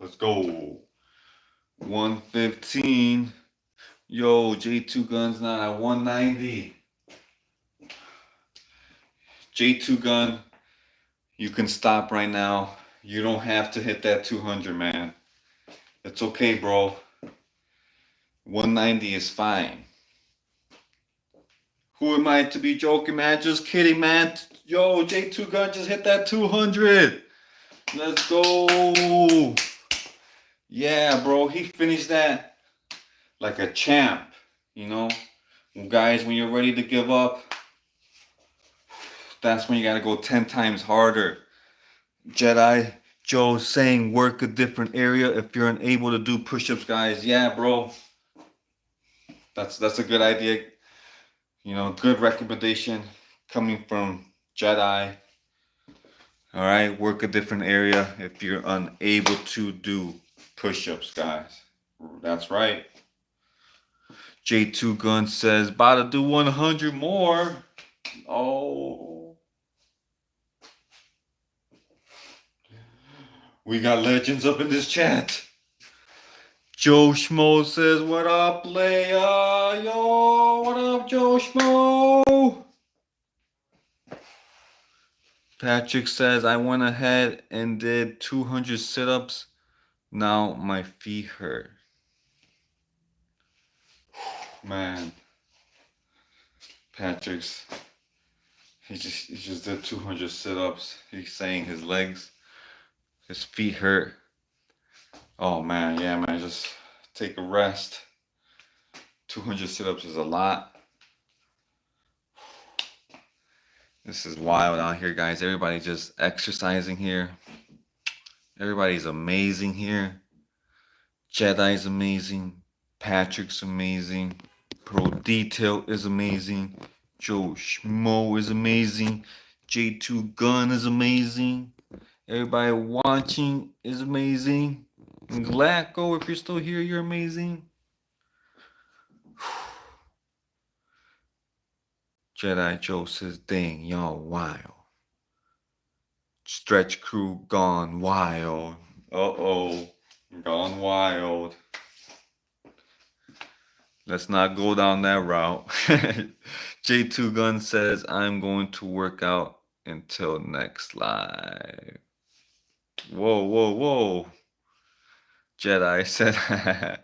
Let's go. 115. Yo, J2 Gun's not at 190. J2 Gun, you can stop right now. You don't have to hit that 200, man. It's okay, bro. 190 is fine. Who am I to be joking, man? Just kidding, man. Yo, J2 Gun just hit that 200. Let's go. Yeah, bro. He finished that like a champ. You know, guys, when you're ready to give up, that's when you gotta go 10 times harder. Jedi Joe saying work a different area if you're unable to do push-ups, guys. Yeah, bro. That's a good idea. You know, good recommendation coming from Jedi. All right, work a different area if you're unable to do push-ups, guys. That's right. J2 Gun says, about to do 100 more. Oh. We got legends up in this chat. Joe Schmo says, what up, Leia? Yo, what up, Joe Schmo? Patrick says, I went ahead and did 200 sit-ups. Now my feet hurt. Man. Patrick's, he just did 200 sit-ups. He's saying his legs, his feet hurt. Oh man, yeah, man, just take a rest. 200 sit-ups is a lot. This is wild out here, guys. Everybody just exercising here. Everybody's amazing here. Jedi's amazing. Patrick's amazing. Pro Detail is amazing. Joe Schmo is amazing. J2 Gun is amazing. Everybody watching is amazing. And Glacko, if you're still here, you're amazing. Jedi Joe says, dang, y'all wild. Stretch crew gone wild. Uh-oh. Gone wild. Let's not go down that route. J2 Gun says, I'm going to work out until next live. Whoa, whoa, whoa. Jedi said,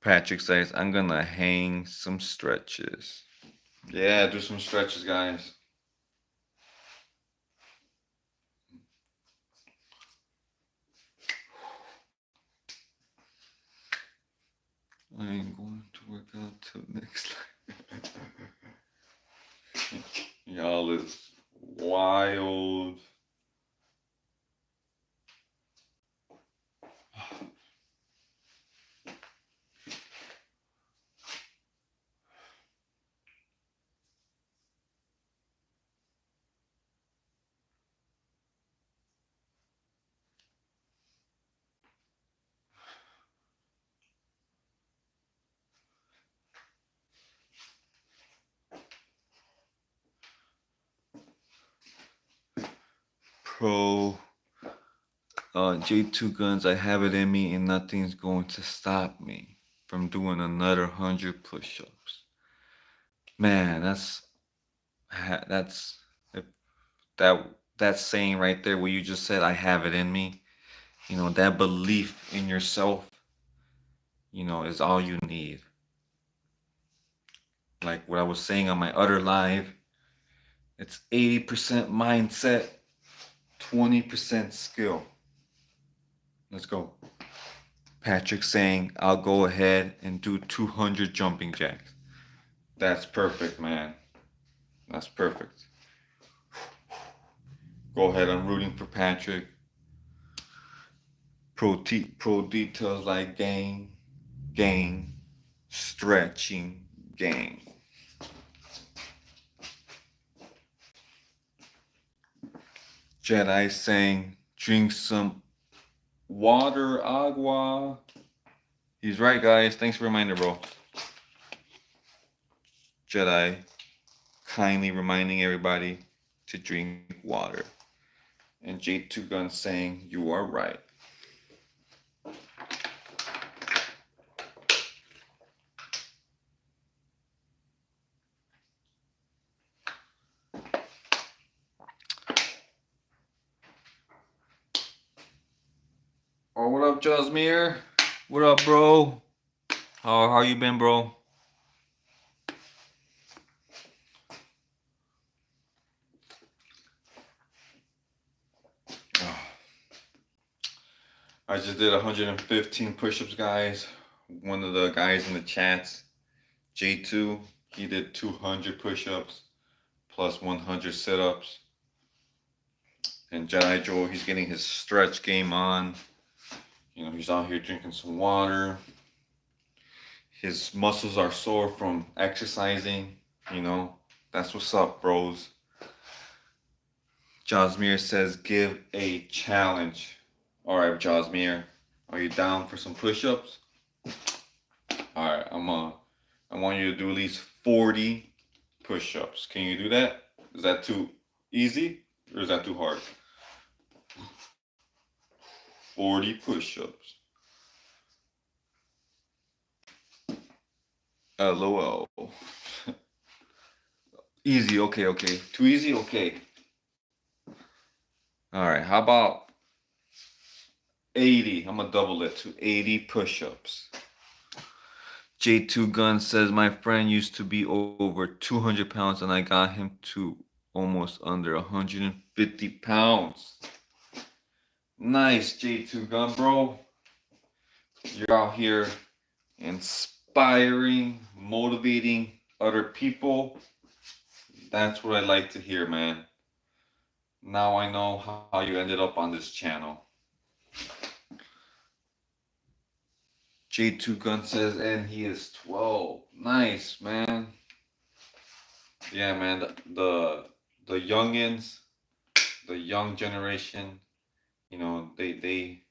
Patrick says, I'm going to hang some stretches. Yeah, do some stretches, guys. I ain't going to work out till next live. Y'all is wild. Pro J2 Guns, I have it in me and nothing's going to stop me from doing another 100 push-ups. Man, that's if that saying right there where you just said I have it in me. You know, that belief in yourself, you know, is all you need. Like what I was saying on my other live, it's 80% mindset, 20% skill. Let's go. Patrick saying, I'll go ahead and do 200 jumping jacks. That's perfect, man. That's perfect. Go ahead, I'm rooting for Patrick. Pro details like gang, stretching, gang. Jedi saying, drink some water, agua. He's right, guys. Thanks for the reminder, bro. Jedi kindly reminding everybody to drink water. And J2 Gun saying, you are right. Oh, what up, Jasmine? What up, bro? How you been, bro? I just did 115 push-ups, guys. One of the guys in the chats, J2, he did 200 push-ups plus 100 sit-ups. And Jedi Joe, he's getting his stretch game on. You know, he's out here drinking some water. His muscles are sore from exercising. You know, that's what's up, bros. Josmir says, give a challenge. All right, Josmir, are you down for some push-ups? All right, I want you to do at least 40 push-ups. Can you do that? Is that too easy or is that too hard? 40 push-ups. LOL. Easy, okay, okay. Too easy, okay. All right, how about 80? I'm gonna double it to 80 push-ups. J2 Gun says, my friend used to be over 200 pounds and I got him to almost under 150 pounds. Nice, J2 Gun, bro. You're out here inspiring, motivating other people. That's what I like to hear, man. Now I know how you ended up on this channel. J2 Gun says, and he is 12. Nice, man. Yeah, man. The youngins, the young generation, you know, they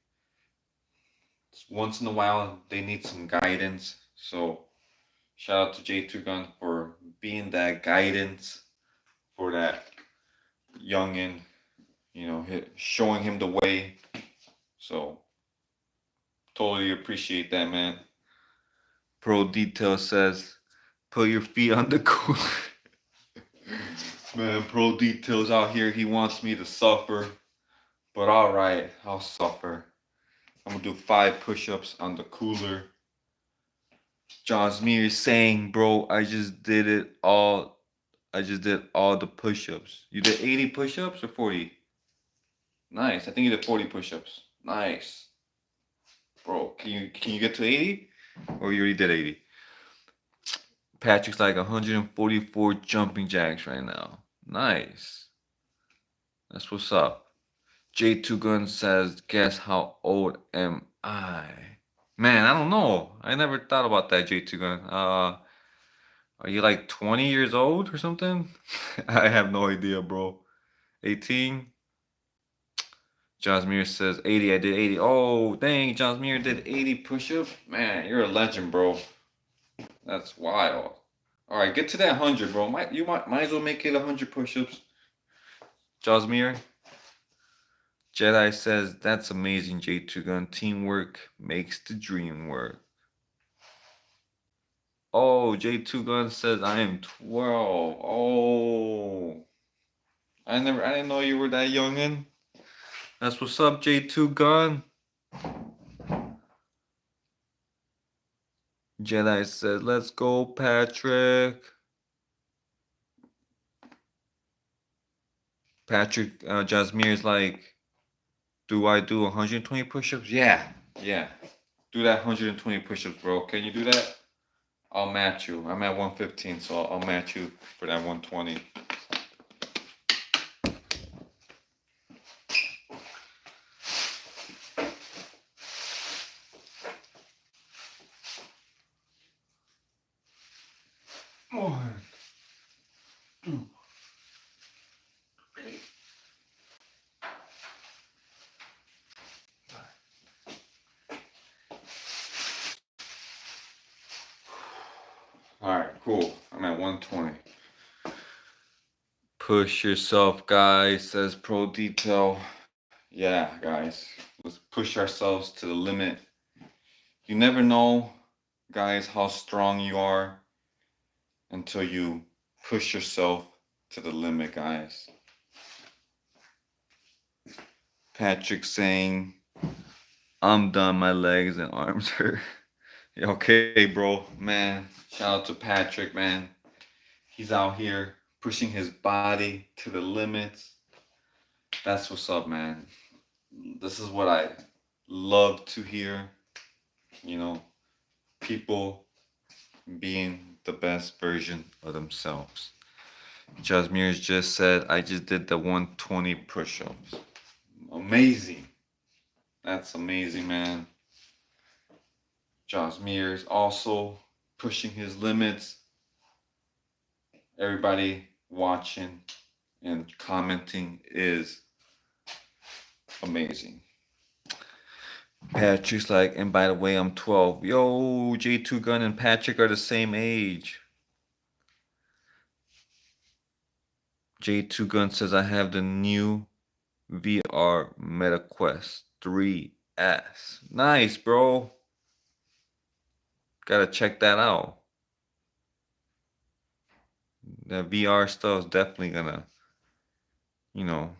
once in a while they need some guidance. So shout out to J2 Gun for being that guidance for that youngin, you know, showing him the way. So totally appreciate that, man. Pro Detail says, put your feet on the cooler. Man, Pro Detail's out here. He wants me to suffer. But alright, I'll suffer. I'm gonna do 5 push-ups on the cooler. Johnsmere is saying, bro, I just did all the push-ups. You did 80 push-ups or 40? Nice. I think you did 40 push-ups. Nice. Bro, can you get to 80? Or you already did 80? Patrick's like 144 jumping jacks right now. Nice. That's what's up. J2 Gun says, guess how old am I? Man, I don't know. I never thought about that, J2 Gun. Are you like 20 years old or something? I have no idea, bro. 18? Josmir says 80. I did 80. Oh, dang, Josmir did 80 push-ups? Man, you're a legend, bro. That's wild. All right, get to that 100, bro. Might as well make it 100 push-ups. Josmir. Jedi says, that's amazing, J2 Gun. Teamwork makes the dream work. Oh, J2 Gun says, I am 12. Oh. I didn't know you were that youngin'. That's what's up, J2 Gun. Jedi says, let's go, Patrick. Patrick, Jasmir is like, do I do 120 push-ups? Yeah. Do that 120 push-ups, bro. Can you do that? I'll match you. I'm at 115, so I'll match you for that 120. One, two, three. All right, cool. I'm at 120. Push yourself, guys, says Pro Detail. Yeah, guys, let's push ourselves to the limit. You never know, guys, how strong you are until you push yourself to the limit, guys. Patrick saying, I'm done, my legs and arms hurt. Okay, bro, man. Shout out to Patrick, man. He's out here pushing his body to the limits. That's what's up, man. This is what I love to hear, you know, people being the best version of themselves. Jasmir's just said, I just did the 120 push ups. Amazing. That's amazing, man. Jasmir's also pushing his limits. Everybody watching and commenting is amazing. Patrick's like, and by the way, I'm 12. Yo, J2 Gun and Patrick are the same age. J2 Gun says, I have the new VR MetaQuest 3S. Nice, bro. Gotta check that out. That VR stuff is definitely gonna, you know,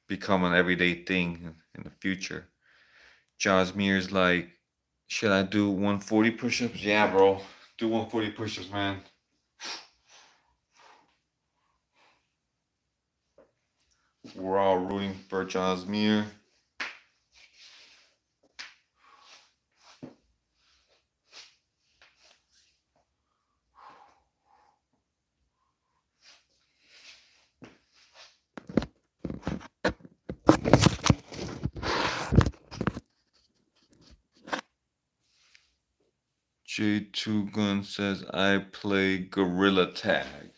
become an everyday thing in the future. Jasmir's like, should I do 140 push-ups? Yeah, bro. Do 140 push-ups, man. We're all rooting for Jasmir. J2 Gun says, I play Gorilla Tag.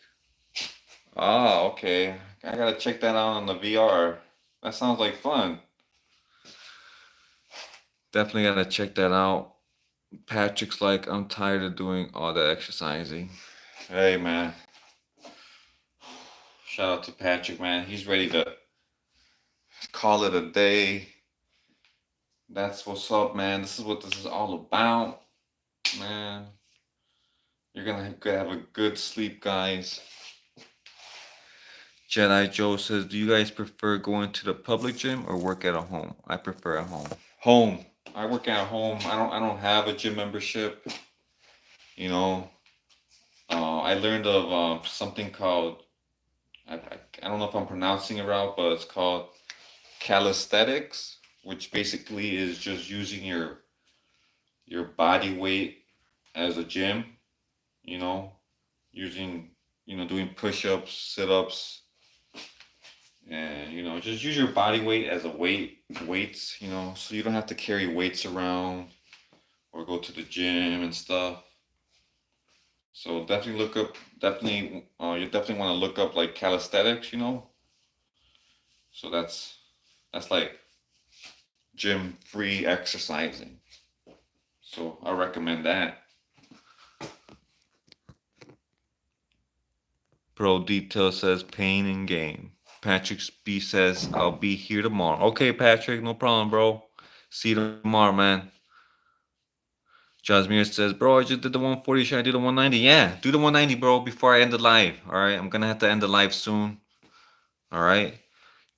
Ah, okay. I gotta check that out on the VR. That sounds like fun. Definitely gotta check that out. Patrick's like, I'm tired of doing all that exercising. Hey, man. Shout out to Patrick, man. He's ready to call it a day. That's what's up, man. This is what this is all about, man. You're gonna have a good sleep, guys. Jedi Joe says, do you guys prefer going to the public gym or work at a home? I prefer at home. Home. I work at home. I don't have a gym membership. You know, I learned of something called I don't know if I'm pronouncing it right, but it's called calisthenics, which basically is just using your body weight as a gym. You know, using doing push-ups, sit-ups, and just use your body weight as a weights. So you don't have to carry weights around or go to the gym and stuff. So definitely look up. You definitely want to look up like calisthenics. So that's like gym free exercising. So I recommend that. Pro Detail says pain and gain. Patrick B says I'll be here tomorrow. Okay, Patrick, no problem, bro. See you tomorrow, man. Jasmine says, bro, I just did the 140. Should I do the 190? Yeah, do the 190, bro, before I end the live. All right, I'm gonna have to end the live soon. All right.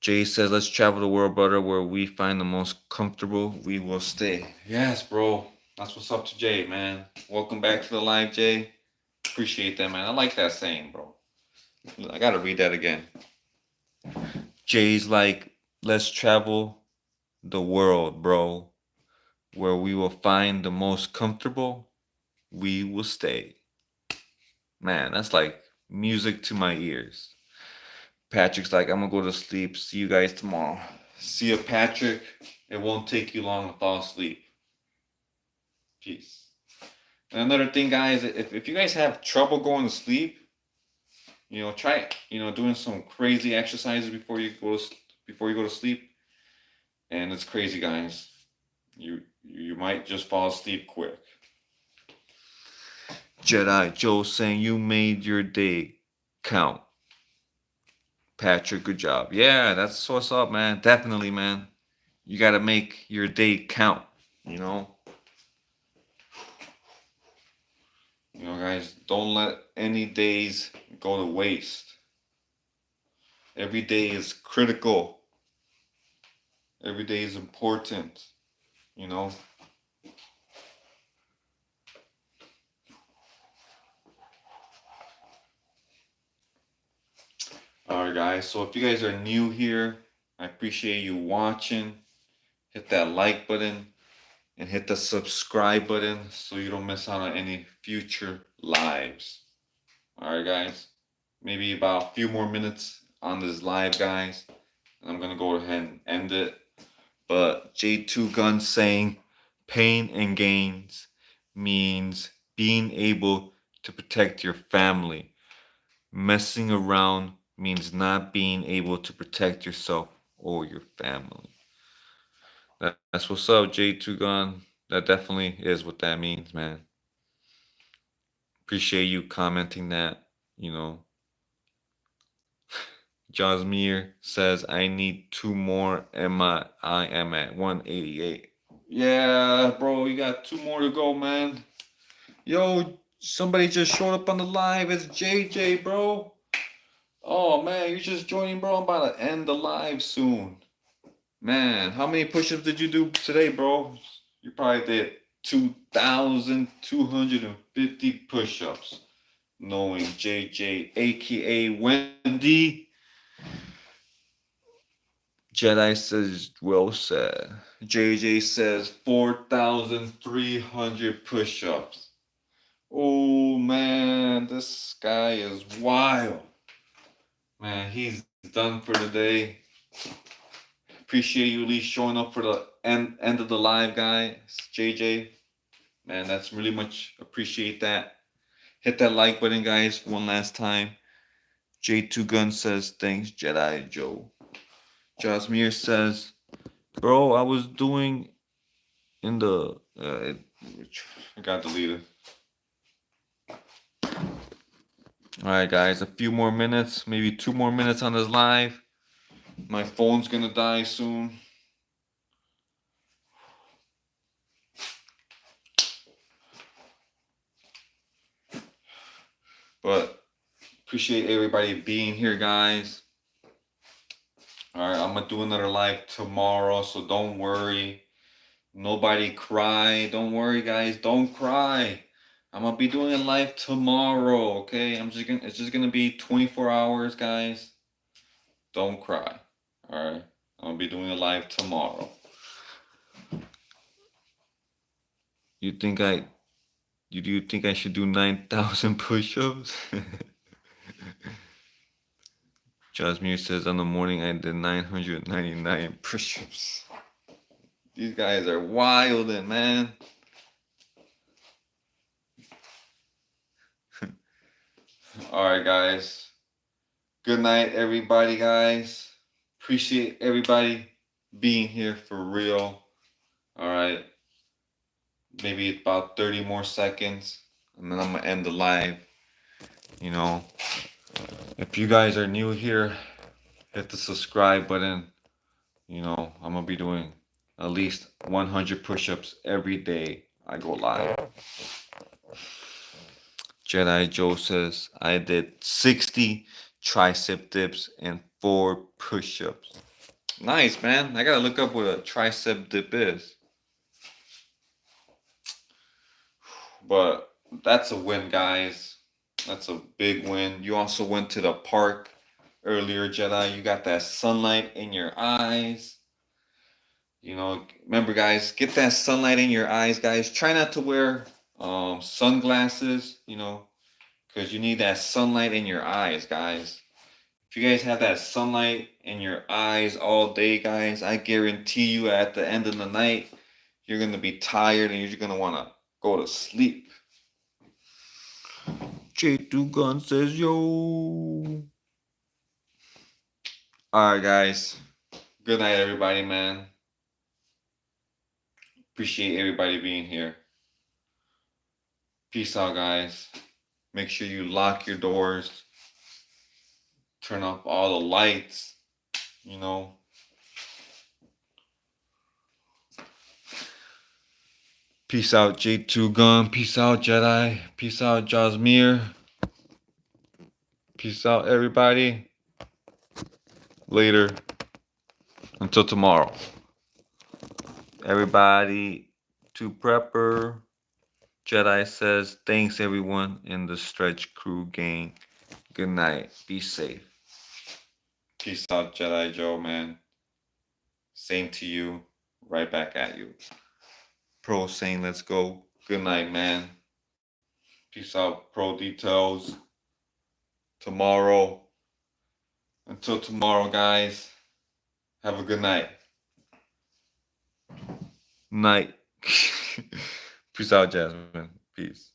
Jay says, let's travel the world, brother. Where we find the most comfortable, we will stay. Yes, bro. That's what's up to Jay, man. Welcome back to the live, Jay. Appreciate that, man. I like that saying, bro. I gotta read that again. Jay's like, let's travel the world, bro. Where we will find the most comfortable, we will stay. Man, that's like music to my ears. Patrick's like, I'm gonna go to sleep. See you guys tomorrow. See you, Patrick. It won't take you long to fall asleep. Peace. And another thing, guys, if you guys have trouble going to sleep, try doing some crazy exercises before you go to sleep. And it's crazy, guys. You might just fall asleep quick. Jedi Joe saying you made your day count. Patrick, good job. Yeah, that's what's up, man. Definitely, man. You gotta make your day count, you know? Guys, don't let any days go to waste. Every day is critical. Every day is important, you know? Alright, guys, so if you guys are new here, I appreciate you watching. hit that like button, and hit the subscribe button so you don't miss out on any future lives. Alright, guys. Maybe about a few more minutes on this live, guys. And I'm going to go ahead and end it. But J2 Gun saying pain and gains means being able to protect your family. Messing around means not being able to protect yourself or your family. That's what's up, J2 Gun. That definitely is what that means, man. Appreciate you commenting that. You know, Jasmir says, I need two more and I am at 188. Yeah, bro, you got two more to go, man. Yo, somebody just showed up on the live. It's JJ, bro. Oh, man, you're just joining, bro. I'm about to end the live soon. Man, how many push-ups did you do today, bro? You probably did 2,250 push-ups. Knowing JJ, aka Wendy. Jedi says, well said. JJ says 4,300 push-ups. Oh man, this guy is wild. Man, he's done for the day. Appreciate you at least showing up for the end of the live, guys. JJ, man, that's really much appreciate that. Hit that like button, guys, one last time. J2 Gun says, thanks, Jedi Joe. Jasmir says, bro, I was doing in the... I got deleted. Alright, guys, a few more minutes, maybe 2 more minutes on this live. My phone's gonna die soon. But appreciate everybody being here, guys. Alright, I'm gonna do another live tomorrow, so don't worry. Nobody cry. Don't worry, guys. Don't cry. I'm gonna be doing a live tomorrow, okay? It's just gonna be 24 hours, guys. Don't cry. Alright? I'm gonna be doing a live tomorrow. Do you think I should do 9,000 push-ups? Jasmine says on the morning I did 999 push-ups. These guys are wildin', man. Alright, guys. Good night, everybody, guys. Appreciate everybody being here for real. Alright. Maybe about 30 more seconds. And then I'm going to end the live. You know. If you guys are new here, hit the subscribe button. You know, I'm going to be doing at least 100 push-ups every day I go live. Jedi Joe says, I did 60 tricep dips and 4 push-ups. Nice, man. I gotta look up what a tricep dip is. But that's a win, guys. That's a big win. You also went to the park earlier, Jedi. You got that sunlight in your eyes. You know, remember, guys, get that sunlight in your eyes, guys. Try not to wear sunglasses, you know, because you need that sunlight in your eyes, guys. If you guys have that sunlight in your eyes all day, guys, I guarantee you at the end of the night, you're going to be tired and you're going to want to go to sleep. J2 Gun says, yo. Alright, guys. Good night, everybody, man. Appreciate everybody being here. Peace out, guys. Make sure you lock your doors. Turn off all the lights. You know. Peace out, J2 Gun. Peace out, Jedi. Peace out, Jasmir. Peace out, everybody. Later. Until tomorrow. Everybody to Prepper. Jedi says, thanks everyone in the Stretch Crew gang. Good night. Be safe. Peace out, Jedi Joe, man. Same to you. right back at you. Pro saying let's go. Good night, man. Peace out, Pro Details. Tomorrow. Until tomorrow, guys. Have a good night. Night. Peace out, Jasmine. Peace.